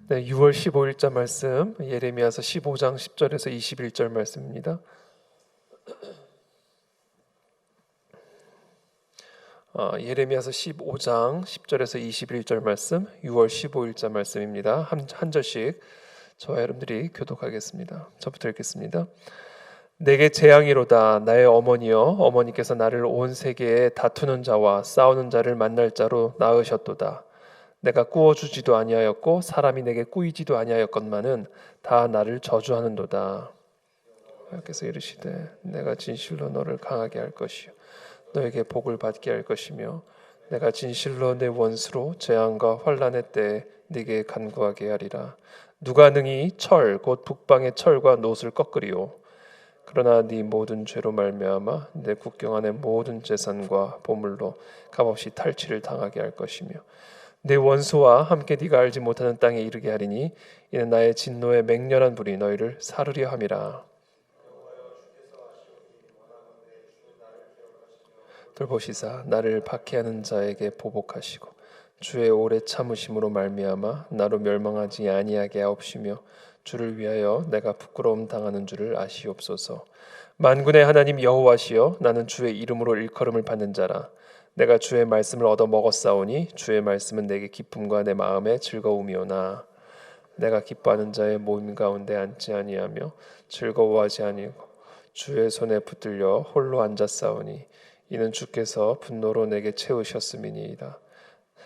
네, 6월 15일자 말씀 예레미야서 15장 10절에서 21절 말씀입니다. 예레미야서 15장 10절에서 21절 말씀, 6월 15일자 말씀입니다. 한 절씩 저와 여러분들이 교독하겠습니다. 저부터 읽겠습니다. 내게 재앙이로다. 나의 어머니여, 어머니께서 나를 온 세계에 다투는 자와 싸우는 자를 만날 자로 낳으셨도다. 내가 꾸어주지도 아니하였고 사람이 내게 꾸이지도 아니하였건만은 다 나를 저주하는도다. 여호와께서 이르시되 내가 진실로 너를 강하게 할 것이요 너에게 복을 받게 할 것이며 내가 진실로 내 원수로 재앙과 환난의 때에 네게 간구하게 하리라. 누가 능히 철 곧 북방의 철과 놋을 꺾으리요. 그러나 네 모든 죄로 말미암아 내 국경 안의 모든 재산과 보물로 값없이 탈취를 당하게 할 것이며 내 원수와 함께 네가 알지 못하는 땅에 이르게 하리니 이는 나의 진노의 맹렬한 불이 너희를 사르려 함이라. 돌보시사 나를 박해하는 자에게 보복하시고 주의 오래 참으심으로 말미암아 나로 멸망하지 아니하게 하옵시며 주를 위하여 내가 부끄러움 당하는 줄을 아시옵소서. 만군의 하나님 여호와시여 나는 주의 이름으로 일컬음을 받는 자라. 내가 주의 말씀을 얻어 먹었사오니 주의 말씀은 내게 기쁨과 내 마음의 즐거움이오나 내가 기뻐하는 자의 모임 가운데 앉지 아니하며 즐거워하지 아니하고 주의 손에 붙들려 홀로 앉았사오니 이는 주께서 분노로 내게 채우셨음이니이다.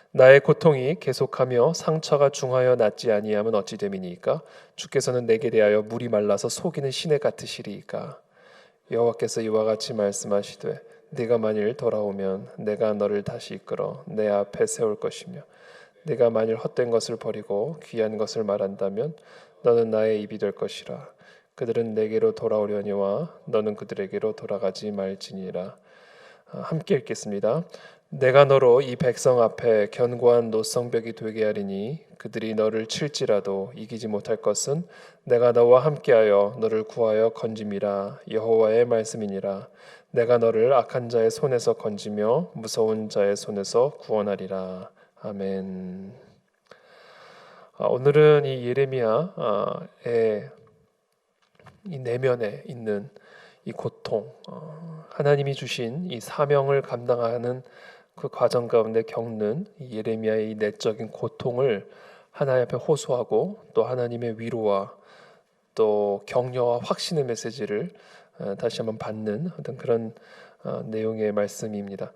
나의 고통이 계속하며 상처가 중하여 낫지 아니하면 어찌 됨이니까 주께서는 내게 대하여 물이 말라서 속이는 시내 같으시리이까. 여호와께서 이와 같이 말씀하시되 네가 만일 돌아오면 내가 너를 다시 이끌어 내 앞에 세울 것이며 네가 만일 헛된 것을 버리고 귀한 것을 말한다면 너는 나의 입이 될 것이라. 그들은 내게로 돌아오려니와 너는 그들에게로 돌아가지 말지니라. 함께 읽겠습니다. 내가 너로 이 백성 앞에 견고한 노성벽이 되게 하리니 그들이 너를 칠지라도 이기지 못할 것은 내가 너와 함께하여 너를 구하여 건짐이라. 여호와의 말씀이니라. 내가 너를 악한 자의 손에서 건지며 무서운 자의 손에서 구원하리라. 아멘. 오늘은 이 예레미야의 이 내면에 있는 이 고통, 하나님이 주신 이 사명을 감당하는 그 과정 가운데 겪는 이 예레미야의 이 내적인 고통을 하나님 앞에 호소하고 또 하나님의 위로와 또 격려와 확신의 메시지를 다시 한번 받는 어떤 그런 내용의 말씀입니다.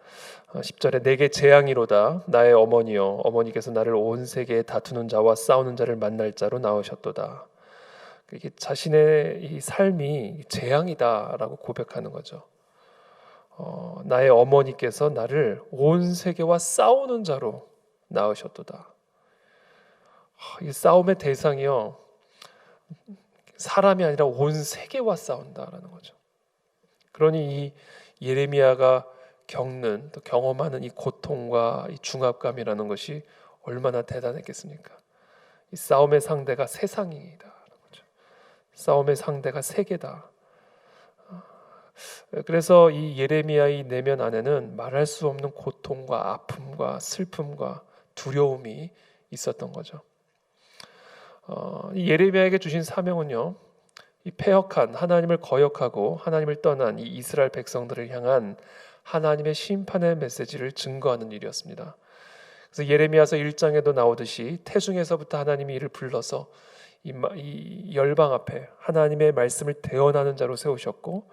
10절에 내게 재앙이로다. 나의 어머니여, 어머니께서 나를 온 세계에 다투는 자와 싸우는 자를 만날 자로 낳으셨도다. 이게 자신의 이 삶이 재앙이다라고 고백하는 거죠. 나의 어머니께서 나를 온 세계와 싸우는 자로 낳으셨도다. 이 싸움의 대상이요, 사람이 아니라 온 세계와 싸운다라는 거죠. 그러니 이 예레미야가 겪는 또 경험하는 이 고통과 이 중압감이라는 것이 얼마나 대단했겠습니까? 이 싸움의 상대가 세상이다. 싸움의 상대가 세계다. 그래서 이 예레미야의 내면 안에는 말할 수 없는 고통과 아픔과 슬픔과 두려움이 있었던 거죠. 이 예레미야에게 주신 사명은요, 이 패역한 하나님을 거역하고 하나님을 떠난 이 이스라엘 백성들을 향한 하나님의 심판의 메시지를 증거하는 일이었습니다. 그래서 예레미야서 1장에도 나오듯이 태중에서부터 하나님이 이를 불러서 이 열방 앞에 하나님의 말씀을 대언하는 자로 세우셨고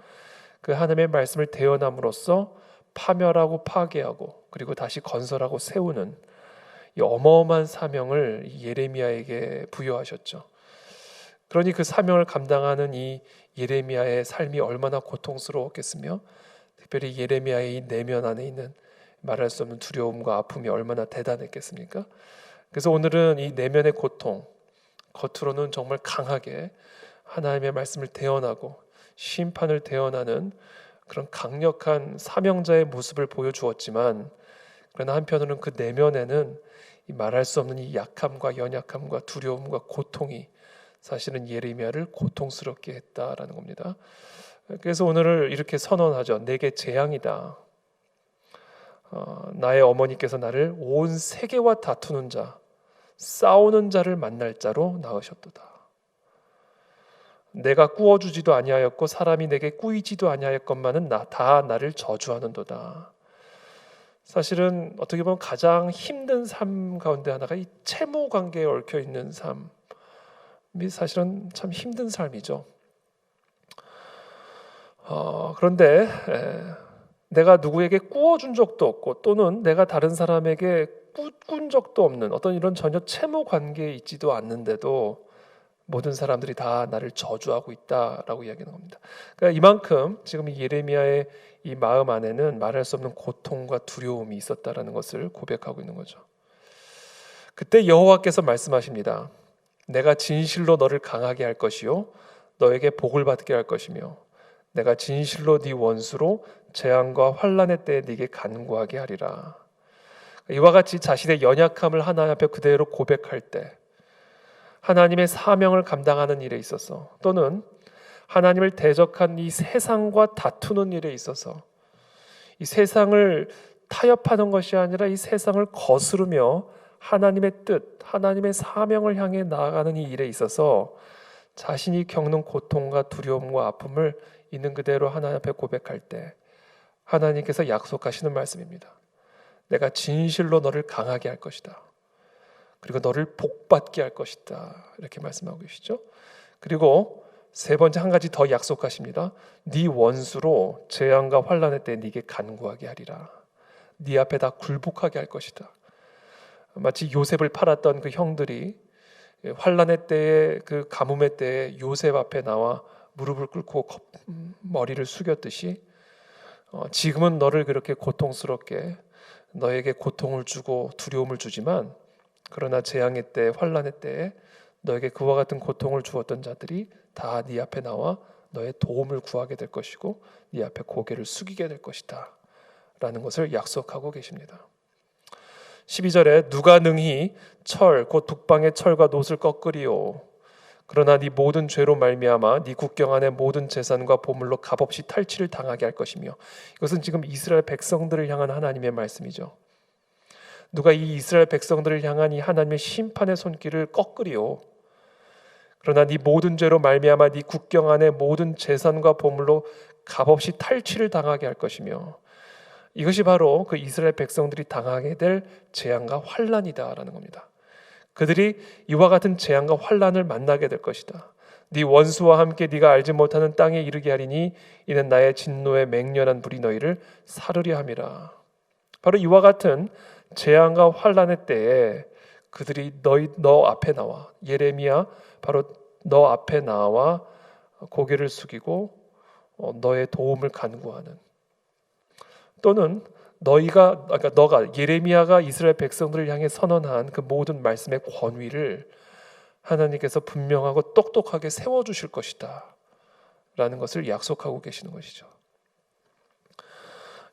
그 하나님의 말씀을 대언함으로써 파멸하고 파괴하고 그리고 다시 건설하고 세우는 이 어마어마한 사명을 예레미야에게 부여하셨죠. 그러니 그 사명을 감당하는 이 예레미야의 삶이 얼마나 고통스러웠겠으며 특별히 예레미야의 이 내면 안에 있는 말할 수 없는 두려움과 아픔이 얼마나 대단했겠습니까? 그래서 오늘은 이 내면의 고통, 겉으로는 정말 강하게 하나님의 말씀을 대언하고 심판을 대언하는 그런 강력한 사명자의 모습을 보여주었지만 그러나 한편으로는 그 내면에는 이 말할 수 없는 이 약함과 연약함과 두려움과 고통이 사실은 예레미야를 고통스럽게 했다라는 겁니다. 그래서 오늘을 이렇게 선언하죠. 내게 재앙이다. 나의 어머니께서 나를 온 세계와 다투는 자, 싸우는 자를 만날 자로 낳으셨도다. 내가 꾸어주지도 아니하였고 사람이 내게 꾸이지도 아니하였건만은 다 나를 저주하는도다. 사실은 어떻게 보면 가장 힘든 삶 가운데 하나가 이 채무 관계에 얽혀 있는 삶이 사실은 참 힘든 삶이죠. 그런데 내가 누구에게 꾸어준 적도 없고 또는 내가 다른 사람에게 꾼 적도 없는 어떤 이런 전혀 채무 관계에 있지도 않는데도 모든 사람들이 다 나를 저주하고 있다라고 이야기하는 겁니다. 그러니까 이만큼 지금 이 예레미야의 이 마음 안에는 말할 수 없는 고통과 두려움이 있었다라는 것을 고백하고 있는 거죠. 그때 여호와께서 말씀하십니다. 내가 진실로 너를 강하게 할 것이요 너에게 복을 받게 할 것이며 내가 진실로 네 원수로 재앙과 환난의 때에 네게 간구하게 하리라. 이와 같이 자신의 연약함을 하나님 앞에 그대로 고백할 때 하나님의 사명을 감당하는 일에 있어서 또는 하나님을 대적한 이 세상과 다투는 일에 있어서 이 세상을 타협하는 것이 아니라 이 세상을 거스르며 하나님의 뜻, 하나님의 사명을 향해 나아가는 이 일에 있어서 자신이 겪는 고통과 두려움과 아픔을 있는 그대로 하나님 앞에 고백할 때 하나님께서 약속하시는 말씀입니다. 내가 진실로 너를 강하게 할 것이다. 그리고 너를 복받게 할 것이다. 이렇게 말씀하고 계시죠. 그리고 세 번째 한 가지 더 약속하십니다. 네 원수로 재앙과 환난의 때 네게 간구하게 하리라. 네 앞에 다 굴복하게 할 것이다. 마치 요셉을 팔았던 그 형들이 환난의 때에 그 가뭄의 때에 요셉 앞에 나와 무릎을 꿇고 머리를 숙였듯이 지금은 너를 그렇게 고통스럽게 너에게 고통을 주고 두려움을 주지만 그러나 재앙의 때, 환난의 때에 너에게 그와 같은 고통을 주었던 자들이 다 네 앞에 나와 너의 도움을 구하게 될 것이고 네 앞에 고개를 숙이게 될 것이다 라는 것을 약속하고 계십니다. 12절에 누가 능히 철, 곧 북방의 철과 놋을 꺾으리요. 그러나 네 모든 죄로 말미암아 네 국경 안의 모든 재산과 보물로 값없이 탈취를 당하게 할 것이며 이것은 지금 이스라엘 백성들을 향한 하나님의 말씀이죠. 누가 이 이스라엘 백성들을 향한 이 하나님의 심판의 손길을 꺾으리요. 그러나 네 모든 죄로 말미암아 네 국경 안의 모든 재산과 보물로 값없이 탈취를 당하게 할 것이며 이것이 바로 그 이스라엘 백성들이 당하게 될 재앙과 환난이다라는 겁니다. 그들이 이와 같은 재앙과 환난을 만나게 될 것이다. 네 원수와 함께 네가 알지 못하는 땅에 이르게 하리니 이는 나의 진노의 맹렬한 불이 너희를 사르려 함이라. 바로 이와 같은 재앙과 환난의 때에 그들이 너 앞에 나와 예레미야 바로 너 앞에 나와 고개를 숙이고 너의 도움을 간구하는 또는 너가 예레미야가 이스라엘 백성들을 향해 선언한 그 모든 말씀의 권위를 하나님께서 분명하고 똑똑하게 세워주실 것이다 라는 것을 약속하고 계시는 것이죠.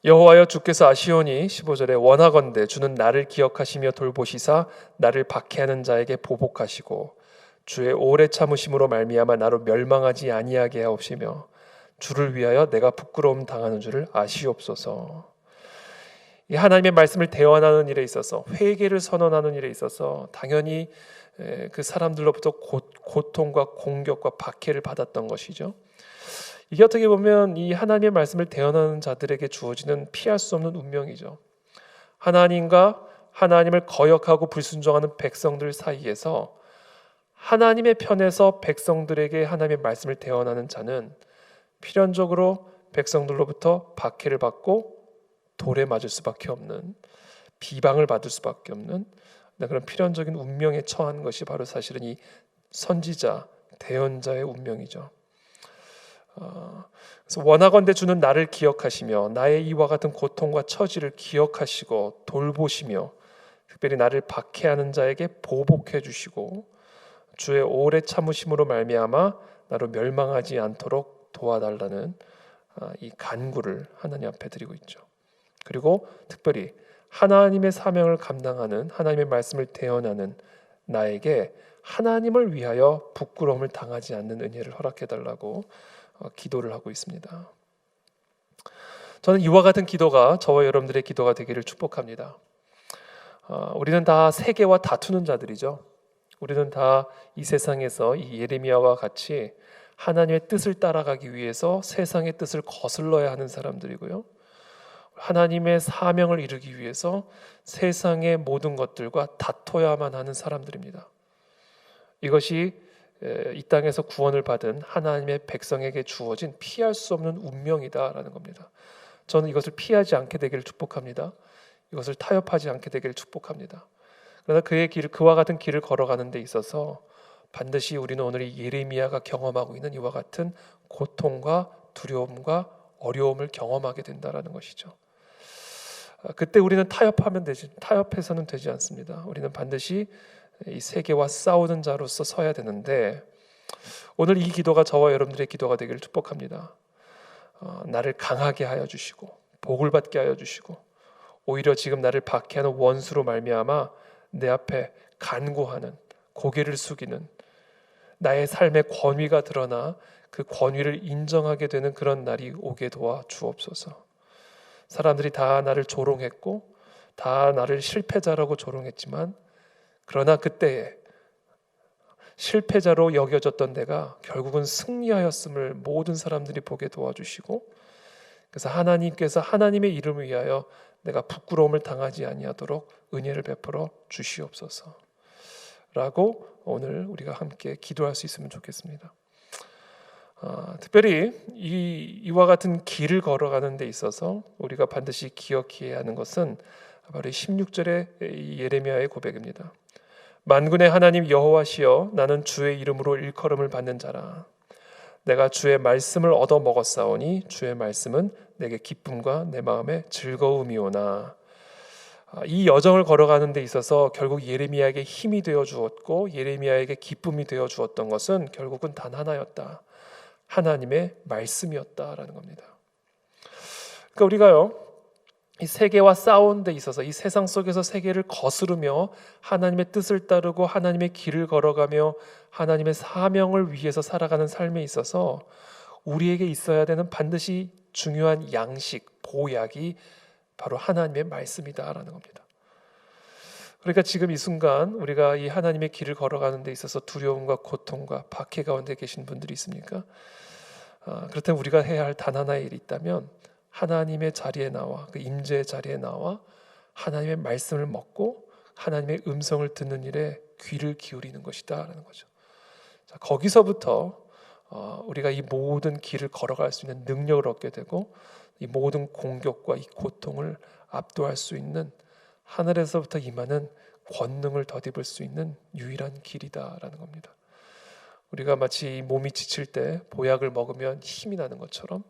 여호와여 주께서 아시오니 15절에 원하건대 주는 나를 기억하시며 돌보시사 나를 박해하는 자에게 보복하시고 주의 오래 참으심으로 말미암아 나로 멸망하지 아니하게 하옵시며 주를 위하여 내가 부끄러움 당하는 줄을 아시옵소서. 이 하나님의 말씀을 대언하는 일에 있어서 회개를 선언하는 일에 있어서 당연히 그 사람들로부터 고통과 공격과 박해를 받았던 것이죠. 이게 어떻게 보면 이 하나님의 말씀을 대언하는 자들에게 주어지는 피할 수 없는 운명이죠. 하나님과 하나님을 거역하고 불순종하는 백성들 사이에서 하나님의 편에서 백성들에게 하나님의 말씀을 대언하는 자는 필연적으로 백성들로부터 박해를 받고 돌에 맞을 수밖에 없는 비방을 받을 수밖에 없는 그런 필연적인 운명에 처한 것이 바로 사실은 이 선지자, 대언자의 운명이죠. 그래서 원하건대 주는 나를 기억하시며 나의 이와 같은 고통과 처지를 기억하시고 돌보시며 특별히 나를 박해하는 자에게 보복해 주시고 주의 오래 참으심으로 말미암아 나로 멸망하지 않도록 도와달라는 이 간구를 하나님 앞에 드리고 있죠. 그리고 특별히 하나님의 사명을 감당하는 하나님의 말씀을 대언하는 나에게 하나님을 위하여 부끄러움을 당하지 않는 은혜를 허락해달라고 기도를 하고 있습니다. 저는 이와 같은 기도가 저와 여러분들의 기도가 되기를 축복합니다. 우리는 다 세계와 다투는 자들이죠. 우리는 다 이 세상에서 이 예레미야와 같이 하나님의 뜻을 따라가기 위해서 세상의 뜻을 거슬러야 하는 사람들이고요. 하나님의 사명을 이루기 위해서 세상의 모든 것들과 다퉈야만 하는 사람들입니다. 이것이 이 땅에서 구원을 받은 하나님의 백성에게 주어진 피할 수 없는 운명이다라는 겁니다. 저는 이것을 피하지 않게 되기를 축복합니다. 이것을 타협하지 않게 되기를 축복합니다. 그러나 그와 같은 길을 걸어가는 데 있어서 반드시 우리는 오늘 이 예레미야가 경험하고 있는 이와 같은 고통과 두려움과 어려움을 경험하게 된다라는 것이죠. 그때 우리는 타협해서는 되지 않습니다. 우리는 반드시 이 세계와 싸우는 자로서 서야 되는데, 오늘 이 기도가 저와 여러분들의 기도가 되기를 축복합니다. 나를 강하게 하여 주시고 복을 받게 하여 주시고, 오히려 지금 나를 박해하는 원수로 말미암아 내 앞에 간구하는, 고개를 숙이는, 나의 삶의 권위가 드러나 그 권위를 인정하게 되는 그런 날이 오게 도와 주옵소서. 사람들이 다 나를 조롱했고 다 나를 실패자라고 조롱했지만, 그러나 그때에 실패자로 여겨졌던 내가 결국은 승리하였음을 모든 사람들이 보게 도와주시고, 그래서 하나님께서 하나님의 이름을 위하여 내가 부끄러움을 당하지 아니하도록 은혜를 베풀어 주시옵소서 라고 오늘 우리가 함께 기도할 수 있으면 좋겠습니다. 특별히 이와 같은 길을 걸어가는 데 있어서 우리가 반드시 기억해야 하는 것은 바로 16절의 예레미야의 고백입니다. 만군의 하나님 여호와시여, 나는 주의 이름으로 일컬음을 받는 자라. 내가 주의 말씀을 얻어 먹었사오니 주의 말씀은 내게 기쁨과 내 마음의 즐거움이오나. 이 여정을 걸어가는 데 있어서 결국 예레미야에게 힘이 되어 주었고 예레미야에게 기쁨이 되어 주었던 것은 결국은 단 하나였다. 하나님의 말씀이었다라는 겁니다. 그러니까 우리가요, 이 세계와 싸우는 데 있어서 이 세상 속에서 세계를 거스르며 하나님의 뜻을 따르고 하나님의 길을 걸어가며 하나님의 사명을 위해서 살아가는 삶에 있어서 우리에게 있어야 되는 반드시 중요한 양식, 보약이 바로 하나님의 말씀이다라는 겁니다. 그러니까 지금 이 순간 우리가 이 하나님의 길을 걸어가는 데 있어서 두려움과 고통과 박해 가운데 계신 분들이 있습니까? 그렇다면 우리가 해야 할 단 하나의 일이 있다면 하나님의 자리에 나와, 그 임재의 자리에 나와 하나님의 말씀을 먹고 하나님의 음성을 듣는 일에 귀를 기울이는 것이다라는 거죠. 자, 거기서부터 우리가 이 모든 길을 걸어갈 수 있는 능력을 얻게 되고 이 모든 공격과 이 고통을 압도할 수 있는 하늘에서부터 임하는 권능을 덧입을 수 있는 유일한 길이다라는 겁니다. 우리가 마치 몸이 지칠 때 보약을 먹으면 힘이 나는 것처럼,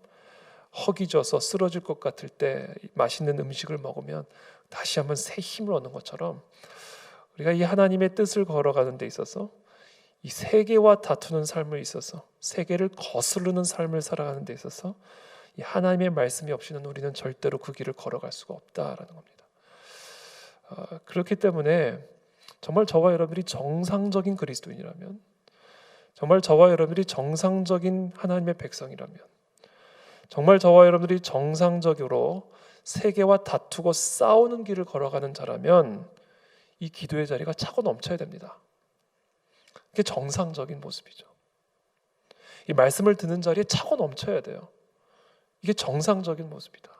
허기져서 쓰러질 것 같을 때 맛있는 음식을 먹으면 다시 한번 새 힘을 얻는 것처럼, 우리가 이 하나님의 뜻을 걸어가는 데 있어서 이 세계와 다투는 삶을 있어서 세계를 거스르는 삶을 살아가는 데 있어서 이 하나님의 말씀이 없이는 우리는 절대로 그 길을 걸어갈 수가 없다라는 겁니다. 그렇기 때문에 정말 저와 여러분들이 정상적인 그리스도인이라면, 정말 저와 여러분들이 정상적인 하나님의 백성이라면, 정말 저와 여러분들이 정상적으로 세계와 다투고 싸우는 길을 걸어가는 자라면 이 기도의 자리가 차고 넘쳐야 됩니다. 그게 정상적인 모습이죠. 이 말씀을 듣는 자리에 차고 넘쳐야 돼요. 이게 정상적인 모습이다.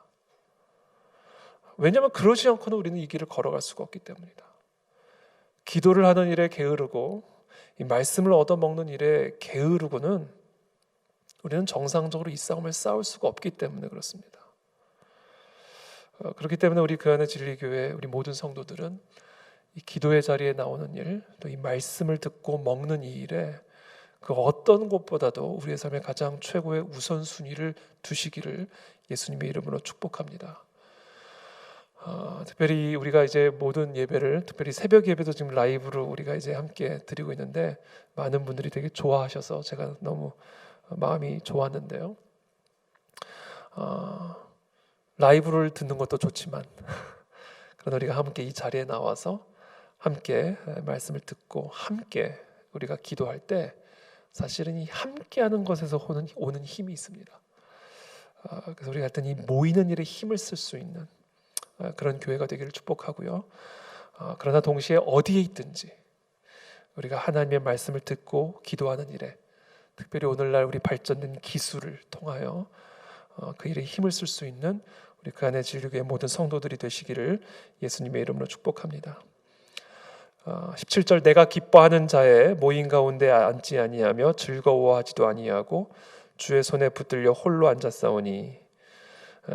왜냐하면 그러지 않고는 우리는 이 길을 걸어갈 수가 없기 때문이다. 기도를 하는 일에 게으르고 이 말씀을 얻어먹는 일에 게으르고는 우리는 정상적으로 이 싸움을 싸울 수가 없기 때문에 그렇습니다. 그렇기 때문에 우리 그안의 진리교회 우리 모든 성도들은 이 기도의 자리에 나오는 일, 또 이 말씀을 듣고 먹는 이 일에 그 어떤 것보다도 우리의 삶의 가장 최고의 우선순위를 두시기를 예수님의 이름으로 축복합니다. 특별히 우리가 이제 모든 예배를, 특별히 새벽 예배도 지금 라이브로 우리가 이제 함께 드리고 있는데 많은 분들이 되게 좋아하셔서 제가 너무 마음이 좋았는데요. 라이브를 듣는 것도 좋지만 그러나 우리가 함께 이 자리에 나와서 함께 말씀을 듣고 함께 우리가 기도할 때 사실은 이 함께하는 것에서 오는 힘이 있습니다. 그래서 우리가 하여튼 이 모이는 일에 힘을 쓸 수 있는 그런 교회가 되기를 축복하고요. 그러나 동시에 어디에 있든지 우리가 하나님의 말씀을 듣고 기도하는 일에, 특별히 오늘날 우리 발전된 기술을 통하여 그 일에 힘을 쓸 수 있는 우리 그 안에 진리교회 모든 성도들이 되시기를 예수님의 이름으로 축복합니다. 17절, 내가 기뻐하는 자의 모임 가운데 앉지 아니하며 즐거워하지도 아니하고 주의 손에 붙들려 홀로 앉았사오니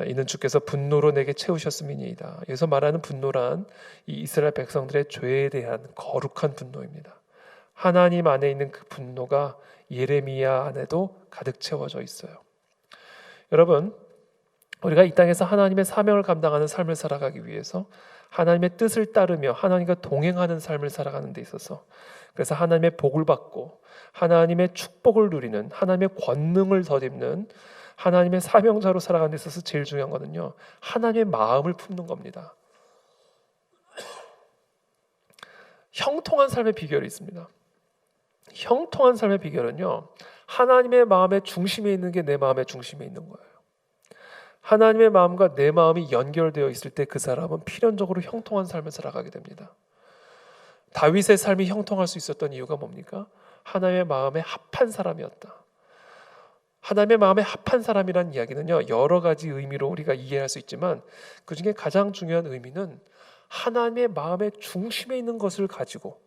이는 주께서 분노로 내게 채우셨음이니이다. 여기서 말하는 분노란 이 이스라엘 백성들의 죄에 대한 거룩한 분노입니다. 하나님 안에 있는 그 분노가 예레미야 안에도 가득 채워져 있어요. 여러분, 우리가 이 땅에서 하나님의 사명을 감당하는 삶을 살아가기 위해서 하나님의 뜻을 따르며 하나님과 동행하는 삶을 살아가는 데 있어서, 그래서 하나님의 복을 받고 하나님의 축복을 누리는, 하나님의 권능을 덧입는 하나님의 사명자로 살아가는 데 있어서 제일 중요한 거는요, 하나님의 마음을 품는 겁니다. 형통한 삶의 비결이 있습니다. 형통한 삶의 비결은요, 하나님의 마음의 중심에 있는 게 내 마음의 중심에 있는 거예요. 하나님의 마음과 내 마음이 연결되어 있을 때 그 사람은 필연적으로 형통한 삶을 살아가게 됩니다. 다윗의 삶이 형통할 수 있었던 이유가 뭡니까? 하나님의 마음에 합한 사람이었다. 하나님의 마음에 합한 사람이라는 이야기는요, 여러 가지 의미로 우리가 이해할 수 있지만 그 중에 가장 중요한 의미는 하나님의 마음의 중심에 있는 것을 가지고,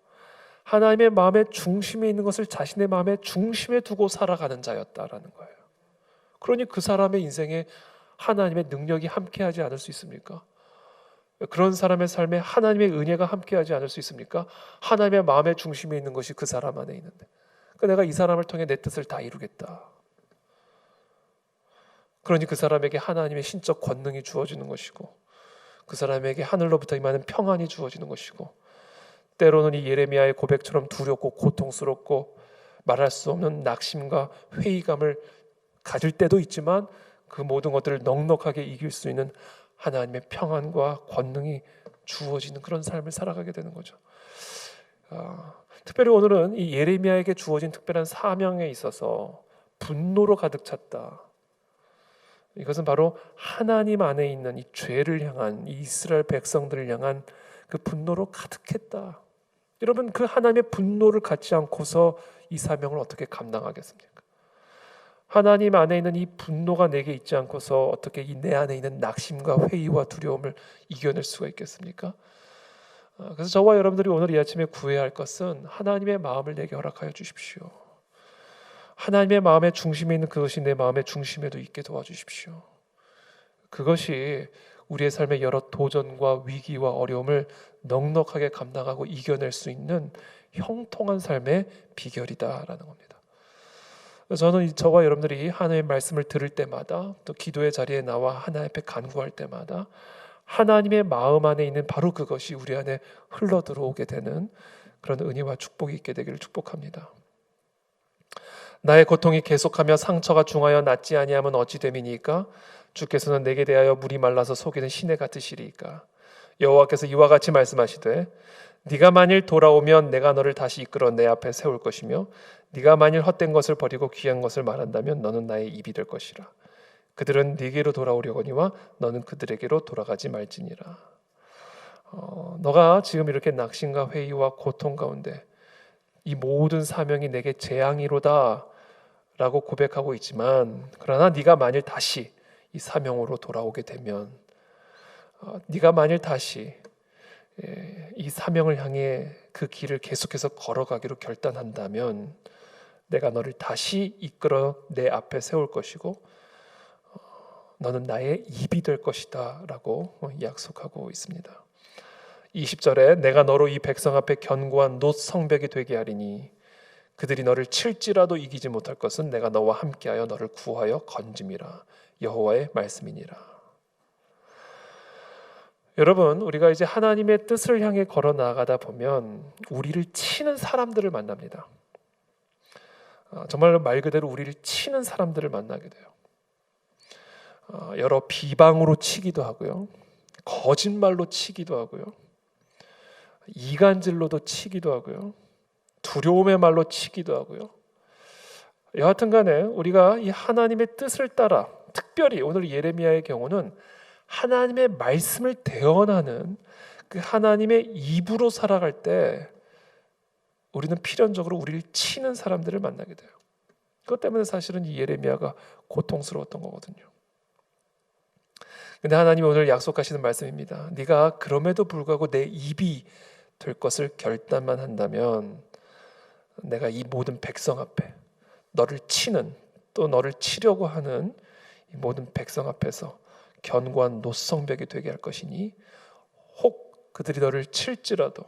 하나님의 마음의 중심에 있는 것을 자신의 마음의 중심에 두고 살아가는 자였다라는 거예요. 그러니 그 사람의 인생에 하나님의 능력이 함께하지 않을 수 있습니까? 그런 사람의 삶에 하나님의 은혜가 함께하지 않을 수 있습니까? 하나님의 마음의 중심에 있는 것이 그 사람 안에 있는데, 그러니까 내가 이 사람을 통해 내 뜻을 다 이루겠다. 그러니 그 사람에게 하나님의 신적 권능이 주어지는 것이고, 그 사람에게 하늘로부터 임하는 평안이 주어지는 것이고, 때로는 이 예레미야의 고백처럼 두렵고 고통스럽고 말할 수 없는 낙심과 회의감을 가질 때도 있지만 그 모든 것들을 넉넉하게 이길 수 있는 하나님의 평안과 권능이 주어지는 그런 삶을 살아가게 되는 거죠. 특별히 오늘은 이 예레미야에게 주어진 특별한 사명에 있어서 분노로 가득 찼다. 이것은 바로 하나님 안에 있는 이 죄를 향한, 이 이스라엘 백성들을 향한 그 분노로 가득했다. 여러분, 그 하나님의 분노를 갖지 않고서 이 사명을 어떻게 감당하겠습니까? 하나님 안에 있는 이 분노가 내게 있지 않고서 어떻게 이 내 안에 있는 낙심과 회의와 두려움을 이겨낼 수가 있겠습니까? 그래서 저와 여러분들이 오늘 이 아침에 구해야 할 것은 하나님의 마음을 내게 허락하여 주십시오. 하나님의 마음의 중심에 있는 그것이 내 마음의 중심에도 있게 도와주십시오. 그것이 우리의 삶의 여러 도전과 위기와 어려움을 넉넉하게 감당하고 이겨낼 수 있는 형통한 삶의 비결이다라는 겁니다. 저는 저와 여러분들이 하나님의 말씀을 들을 때마다, 또 기도의 자리에 나와 하나님 앞에 간구할 때마다 하나님의 마음 안에 있는 바로 그것이 우리 안에 흘러 들어오게 되는 그런 은혜와 축복이 있게 되기를 축복합니다. 나의 고통이 계속하며 상처가 중하여 낫지 아니하면 어찌 됨이니까? 주께서는 내게 대하여 물이 말라서 속이는 시내 같으시리이까? 여호와께서 이와 같이 말씀하시되, 네가 만일 돌아오면 내가 너를 다시 이끌어 내 앞에 세울 것이며, 네가 만일 헛된 것을 버리고 귀한 것을 말한다면 너는 나의 입이 될 것이라. 그들은 네게로 돌아오려거니와 너는 그들에게로 돌아가지 말지니라. 너가 지금 이렇게 낙심과 회의와 고통 가운데 이 모든 사명이 내게 재앙이로다 라고 고백하고 있지만, 그러나 네가 만일 다시 이 사명으로 돌아오게 되면, 네가 만일 다시 이 사명을 향해 그 길을 계속해서 걸어가기로 결단한다면 내가 너를 다시 이끌어 내 앞에 세울 것이고 너는 나의 입이 될 것이다 라고 약속하고 있습니다. 20절에 내가 너로 이 백성 앞에 견고한 놋 성벽이 되게 하리니 그들이 너를 칠지라도 이기지 못할 것은 내가 너와 함께하여 너를 구하여 건짐이라. 여호와의 말씀이니라. 여러분, 우리가 이제 하나님의 뜻을 향해 걸어 나가다 보면 우리를 치는 사람들을 만납니다. 정말 말 그대로 우리를 치는 사람들을 만나게 돼요. 여러 비방으로 치기도 하고요, 거짓말로 치기도 하고요, 이간질로도 치기도 하고요, 두려움의 말로 치기도 하고요. 여하튼 간에 우리가 이 하나님의 뜻을 따라, 특별히 오늘 예레미야의 경우는 하나님의 말씀을 대언하는 그 하나님의 입으로 살아갈 때 우리는 필연적으로 우리를 치는 사람들을 만나게 돼요. 그것 때문에 사실은 이 예레미야가 고통스러웠던 거거든요. 근데 하나님이 오늘 약속하시는 말씀입니다. 네가 그럼에도 불구하고 내 입이 될 것을 결단만 한다면 내가 이 모든 백성 앞에 너를 치는, 또 너를 치려고 하는 이 모든 백성 앞에서 견고한 노성벽이 되게 할 것이니 혹 그들이 너를 칠지라도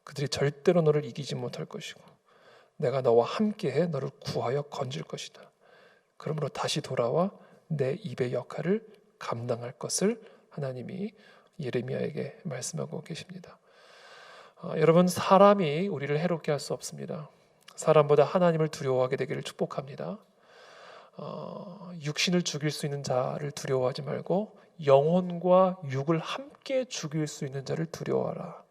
그들이 절대로 너를 이기지 못할 것이고 내가 너와 함께해 너를 구하여 건질 것이다. 그러므로 다시 돌아와 내 입의 역할을 감당할 것을 하나님이 예레미야에게 말씀하고 계십니다. 여러분, 사람이 우리를 해롭게 할 수 없습니다. 사람보다 하나님을 두려워하게 되기를 축복합니다. 육신을 죽일 수 있는 자를 두려워하지 말고 영혼과 육을 함께 죽일 수 있는 자를 두려워하라.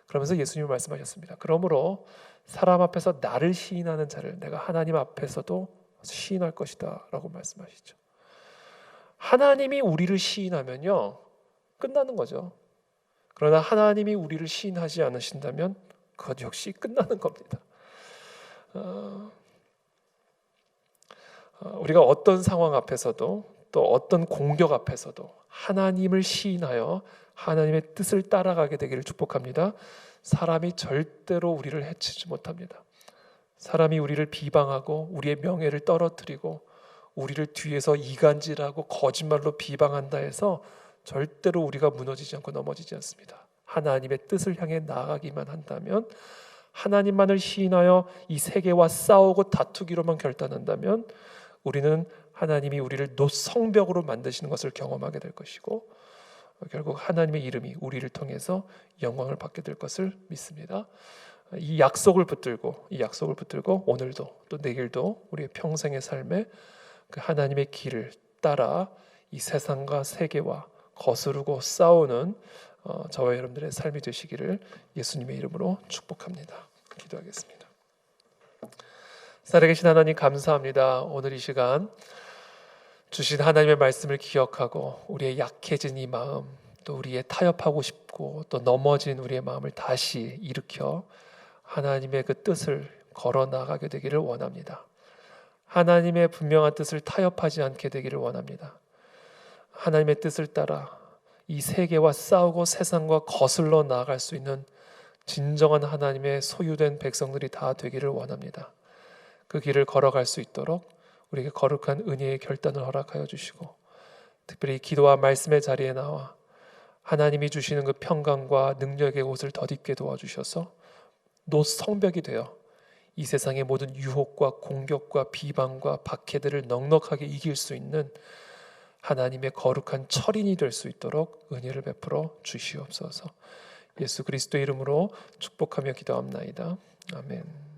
그러면서 예수님이 말씀하셨습니다. 그러므로 사람 앞에서 나를 시인하는 자를 내가 하나님 앞에서도 시인할 것이다 라고 말씀하시죠. 하나님이 우리를 시인하면요 끝나는 거죠. 그러나 하나님이 우리를 시인하지 않으신다면 그것 역시 끝나는 겁니다. 우리가 어떤 상황 앞에서도 또 어떤 공격 앞에서도 하나님을 시인하여 하나님의 뜻을 따라가게 되기를 축복합니다. 사람이 절대로 우리를 해치지 못합니다. 사람이 우리를 비방하고 우리의 명예를 떨어뜨리고 우리를 뒤에서 이간질하고 거짓말로 비방한다 해서 절대로 우리가 무너지지 않고 넘어지지 않습니다. 하나님의 뜻을 향해 나아가기만 한다면, 하나님만을 시인하여 이 세계와 싸우고 다투기로만 결단한다면 우리는 하나님이 우리를 노성벽으로 만드시는 것을 경험하게 될 것이고 결국 하나님의 이름이 우리를 통해서 영광을 받게 될 것을 믿습니다. 이 약속을 붙들고 오늘도 또 내일도 우리의 평생의 삶에 그 하나님의 길을 따라 이 세상과 세계와 거스르고 싸우는 저와 여러분들의 삶이 되시기를 예수님의 이름으로 축복합니다. 기도하겠습니다. 살아계신 하나님 감사합니다. 오늘 이 시간 주신 하나님의 말씀을 기억하고 우리의 약해진 이 마음, 또 우리의 타협하고 싶고 또 넘어진 우리의 마음을 다시 일으켜 하나님의 그 뜻을 걸어 나가게 되기를 원합니다. 하나님의 분명한 뜻을 타협하지 않게 되기를 원합니다. 하나님의 뜻을 따라 이 세계와 싸우고 세상과 거슬러 나아갈 수 있는 진정한 하나님의 소유된 백성들이 다 되기를 원합니다. 그 길을 걸어갈 수 있도록 우리에게 거룩한 은혜의 결단을 허락하여 주시고 특별히 기도와 말씀의 자리에 나와 하나님이 주시는 그 평강과 능력의 옷을 덧입게 도와주셔서 노성벽이 되어 이 세상의 모든 유혹과 공격과 비방과 박해들을 넉넉하게 이길 수 있는 하나님의 거룩한 철인이 될 수 있도록 은혜를 베풀어 주시옵소서. 예수 그리스도의 이름으로 축복하며 기도합나이다. 아멘.